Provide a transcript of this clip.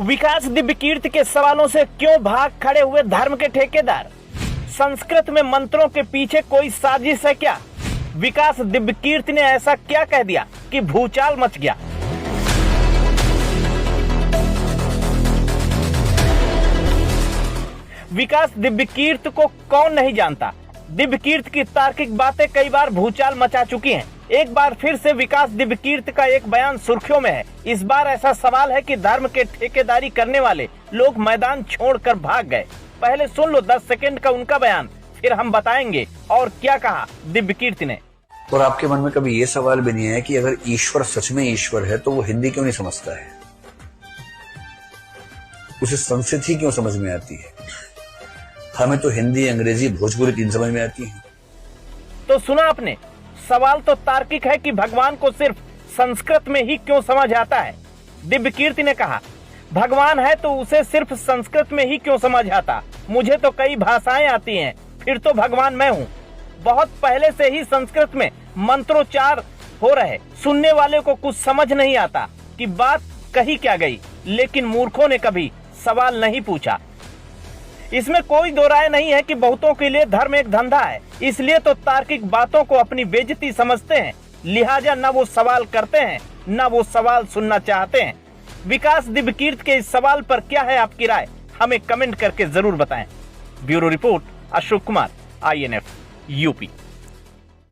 विकास दिव्यकीर्ति के सवालों से क्यों भाग खड़े हुए धर्म के ठेकेदार? संस्कृत में मंत्रों के पीछे कोई साजिश है क्या? विकास दिव्यकीर्ति ने ऐसा क्या कह दिया कि भूचाल मच गया? विकास दिव्यकीर्ति को कौन नहीं जानता? दिव्यकीर्ति की तार्किक बातें कई बार भूचाल मचा चुकी हैं। एक बार फिर से विकास दिव्यकीर्ति का एक बयान सुर्खियों में है। इस बार ऐसा सवाल है कि धर्म के ठेकेदारी करने वाले लोग मैदान छोड़कर भाग गए। पहले सुन लो 10 सेकंड का उनका बयान, फिर हम बताएंगे और क्या कहा दिव्यकीर्ति ने। और आपके मन में कभी ये सवाल भी नहीं है कि अगर ईश्वर सच में ईश्वर है तो वो हिंदी क्यों नहीं समझता है? उसे संस्कृत ही क्यों समझ में आती है? हमें तो हिंदी, अंग्रेजी, भोजपुरी 3 समझ में आती है। तो सुना आपने, सवाल तो तार्किक है कि भगवान को सिर्फ संस्कृत में ही क्यों समझ आता है। दिव्यकीर्ति ने कहा भगवान है तो उसे सिर्फ संस्कृत में ही क्यों समझ आता? मुझे तो कई भाषाएं आती हैं, फिर तो भगवान मैं हूँ। बहुत पहले से ही संस्कृत में मंत्रोच्चार हो रहे, सुनने वाले को कुछ समझ नहीं आता कि बात कही क्या गई, लेकिन मूर्खों ने कभी सवाल नहीं पूछा। इसमें कोई दो राय नहीं है कि बहुतों के लिए धर्म एक धंधा है, इसलिए तो तार्किक बातों को अपनी बेइज्जती समझते हैं। लिहाजा न वो सवाल करते हैं न वो सवाल सुनना चाहते हैं। विकास दिव्यकीर्ति के इस सवाल पर क्या है आपकी राय? हमें कमेंट करके जरूर बताएं। Bureau report, Ashok Kumar, INF, UP।